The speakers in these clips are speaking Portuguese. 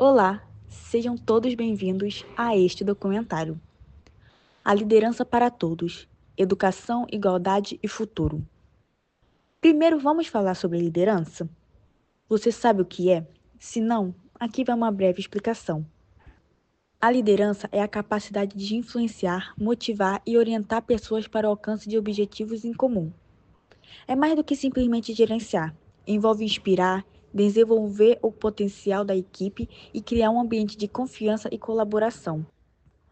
Olá, sejam todos bem-vindos a este documentário. A liderança para todos, educação, igualdade e futuro. Primeiro vamos falar sobre liderança? Você sabe o que é? Se não, aqui vai uma breve explicação. A liderança é a capacidade de influenciar, motivar e orientar pessoas para o alcance de objetivos em comum. É mais do que simplesmente gerenciar. Envolve inspirar, desenvolver o potencial da equipe e criar um ambiente de confiança e colaboração.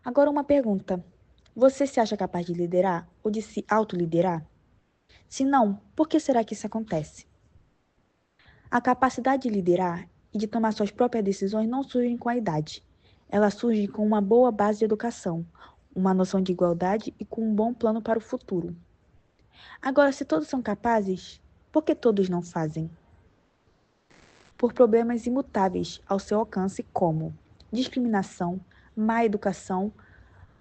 Agora uma pergunta. Você se acha capaz de liderar ou de se autoliderar? Se não, por que será que isso acontece? A capacidade de liderar e de tomar suas próprias decisões não surge com a idade. Ela surge com uma boa base de educação, uma noção de igualdade e com um bom plano para o futuro. Agora, se todos são capazes, por que todos não fazem? Por problemas imutáveis ao seu alcance, como discriminação, má educação,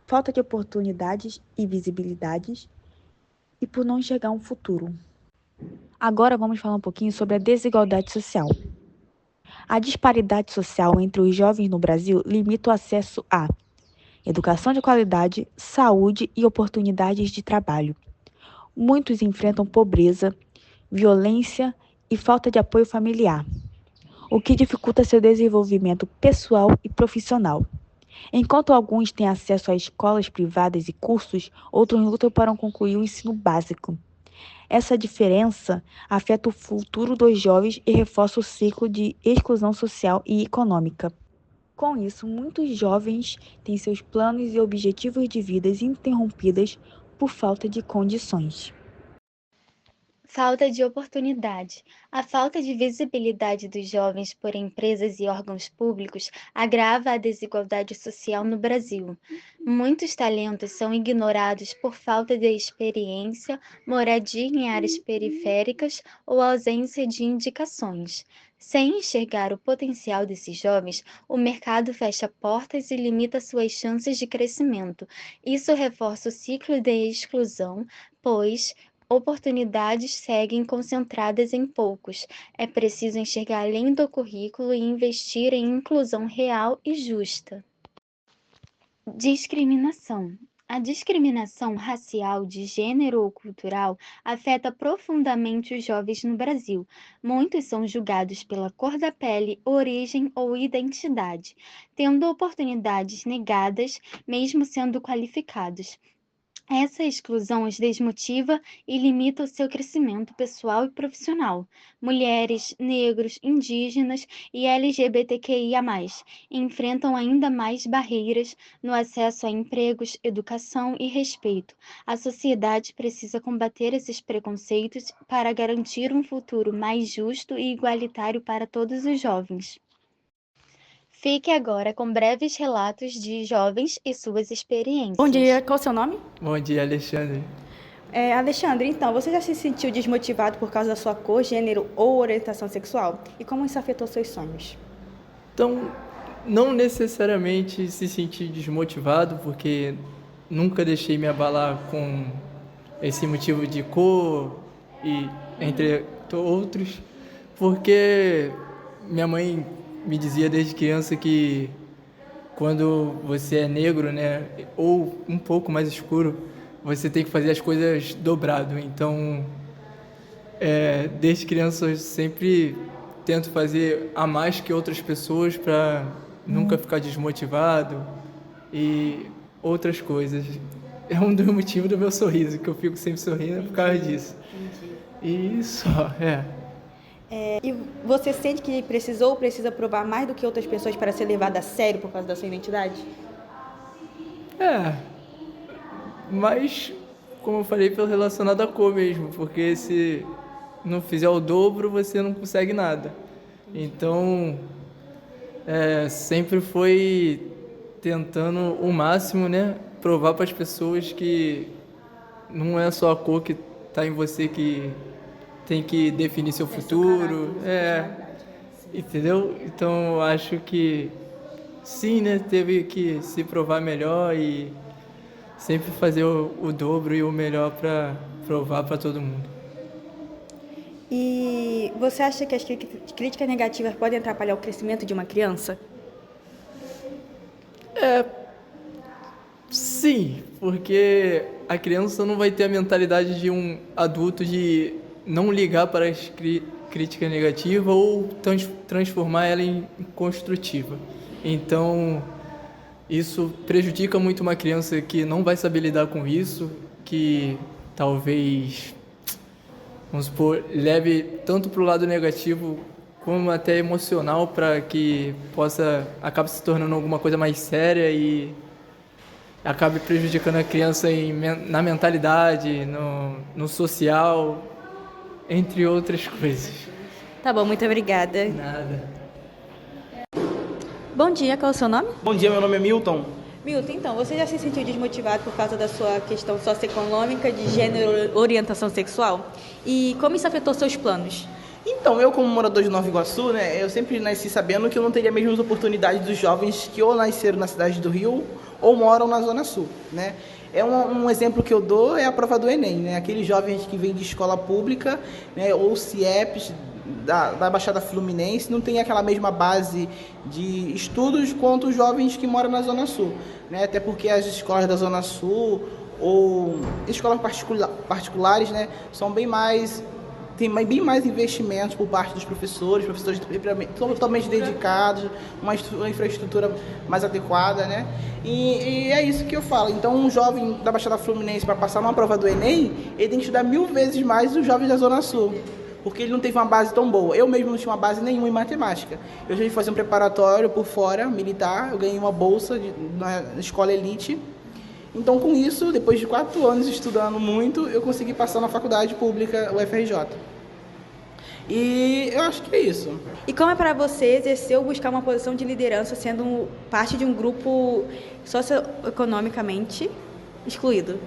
falta de oportunidades e visibilidades, e por não enxergar um futuro. Agora vamos falar um pouquinho sobre a desigualdade social. A disparidade social entre os jovens no Brasil limita o acesso a educação de qualidade, saúde e oportunidades de trabalho. Muitos enfrentam pobreza, violência e falta de apoio familiar, o que dificulta seu desenvolvimento pessoal e profissional. Enquanto alguns têm acesso a escolas privadas e cursos, outros lutam para concluir o ensino básico. Essa diferença afeta o futuro dos jovens e reforça o ciclo de exclusão social e econômica. Com isso, muitos jovens têm seus planos e objetivos de vida interrompidos por falta de condições. Falta de oportunidade. A falta de visibilidade dos jovens por empresas e órgãos públicos agrava a desigualdade social no Brasil. Muitos talentos são ignorados por falta de experiência, moradia em áreas periféricas ou ausência de indicações. Sem enxergar o potencial desses jovens, o mercado fecha portas e limita suas chances de crescimento. Isso reforça o ciclo de exclusão, pois oportunidades seguem concentradas em poucos. É preciso enxergar além do currículo e investir em inclusão real e justa. Discriminação. A discriminação racial, de gênero ou cultural afeta profundamente os jovens no Brasil. Muitos são julgados pela cor da pele, origem ou identidade, tendo oportunidades negadas, mesmo sendo qualificados. Essa exclusão os desmotiva e limita o seu crescimento pessoal e profissional. Mulheres, negros, indígenas e LGBTQIA+, enfrentam ainda mais barreiras no acesso a empregos, educação e respeito. A sociedade precisa combater esses preconceitos para garantir um futuro mais justo e igualitário para todos os jovens. Fique agora com breves relatos de jovens e suas experiências. Bom dia, qual o seu nome? Bom dia, Alexandre. Alexandre, então, você já se sentiu desmotivado por causa da sua cor, gênero ou orientação sexual? E como isso afetou seus sonhos? Então, não necessariamente se sentir desmotivado, porque nunca deixei me abalar com esse motivo de cor e entre outros, porque minha mãe me dizia desde criança que quando você é negro, né, ou um pouco mais escuro, você tem que fazer as coisas dobrado. Então, desde criança eu sempre tento fazer a mais que outras pessoas para nunca ficar desmotivado e outras coisas. É um dos motivos do meu sorriso, que eu fico sempre sorrindo por causa disso. E só, E você sente que precisou ou precisa provar mais do que outras pessoas para ser levado a sério por causa da sua identidade? Mas, como eu falei, pelo relacionado à cor mesmo, porque se não fizer o dobro, você não consegue nada. Então, sempre foi tentando o máximo, né, provar para as pessoas que não é só a cor que está em você que tem que definir seu futuro. Entendeu? Então, eu acho que sim, né, teve que se provar melhor e sempre fazer o dobro e o melhor para provar para todo mundo. E você acha que as críticas negativas podem atrapalhar o crescimento de uma criança? Sim, porque a criança não vai ter a mentalidade de um adulto de não ligar para as críticas negativas ou transformar ela em construtiva. Então, isso prejudica muito uma criança que não vai saber lidar com isso, que talvez, vamos supor, leve tanto para o lado negativo como até emocional para que acabe se tornando alguma coisa mais séria e acabe prejudicando a criança na mentalidade, no social, entre outras coisas. Tá bom, muito obrigada. Nada. Bom dia, qual é o seu nome? Bom dia, meu nome é Milton. Milton, então, você já se sentiu desmotivado por causa da sua questão socioeconômica, de gênero, orientação sexual? E como isso afetou seus planos? Então, eu como morador de Nova Iguaçu, né, eu sempre nasci sabendo que eu não teria as mesmas oportunidades dos jovens que ou nasceram na cidade do Rio ou moram na Zona Sul, né? Um exemplo que eu dou é a prova do Enem, né? Aqueles jovens que vêm de escola pública, né, ou CIEPs da Baixada Fluminense, não tem aquela mesma base de estudos quanto os jovens que moram na Zona Sul, né? Até porque as escolas da Zona Sul ou escolas particulares, né, são tem bem mais investimentos por parte dos professores totalmente dedicados, uma infraestrutura mais adequada, né? E é isso que eu falo. Então, um jovem da Baixada Fluminense, para passar numa prova do Enem, ele tem que estudar 1000 vezes mais dos jovens da Zona Sul, porque ele não teve uma base tão boa. Eu mesmo não tinha uma base nenhuma em matemática. Eu já fui fazer um preparatório por fora, militar, eu ganhei uma bolsa na escola elite. Então, com isso, depois de 4 anos estudando muito, eu consegui passar na faculdade pública, UFRJ. E eu acho que é isso. E como é para você exercer ou buscar uma posição de liderança sendo parte de um grupo socioeconomicamente excluído?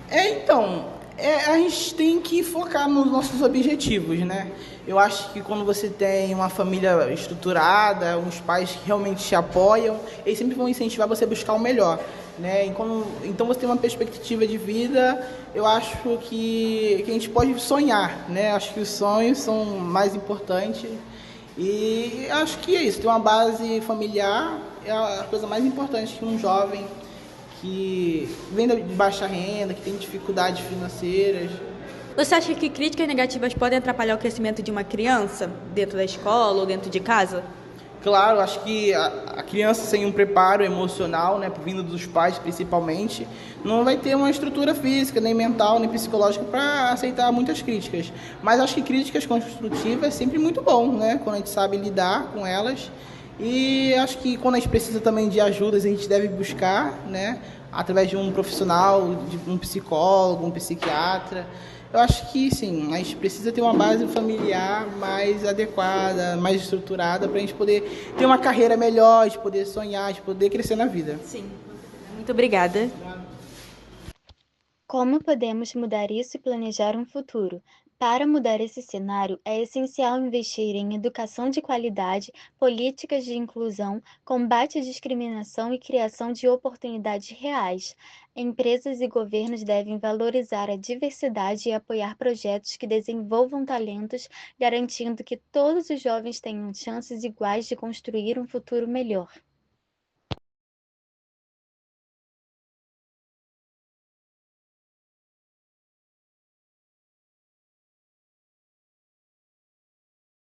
A gente tem que focar nos nossos objetivos, né? Eu acho que quando você tem uma família estruturada, uns pais que realmente te apoiam, eles sempre vão incentivar você a buscar o melhor, né? Então você tem uma perspectiva de vida, eu acho que a gente pode sonhar, né? Acho que os sonhos são mais importantes e acho que é isso, ter uma base familiar é a coisa mais importante que um jovem que vem de baixa renda, que tem dificuldades financeiras. Você acha que críticas negativas podem atrapalhar o crescimento de uma criança dentro da escola ou dentro de casa? Claro, acho que a criança sem um preparo emocional, né, vindo dos pais principalmente, não vai ter uma estrutura física, nem mental, nem psicológica para aceitar muitas críticas. Mas acho que críticas construtivas é sempre muito bom, né, quando a gente sabe lidar com elas. E acho que quando a gente precisa também de ajudas, a gente deve buscar, né, através de um profissional, de um psicólogo, um psiquiatra. Eu acho que sim, a gente precisa ter uma base familiar mais adequada, mais estruturada, para a gente poder ter uma carreira melhor, de poder sonhar, de poder crescer na vida. Sim. Muito obrigada. Como podemos mudar isso e planejar um futuro? Para mudar esse cenário, é essencial investir em educação de qualidade, políticas de inclusão, combate à discriminação e criação de oportunidades reais. Empresas e governos devem valorizar a diversidade e apoiar projetos que desenvolvam talentos, garantindo que todos os jovens tenham chances iguais de construir um futuro melhor.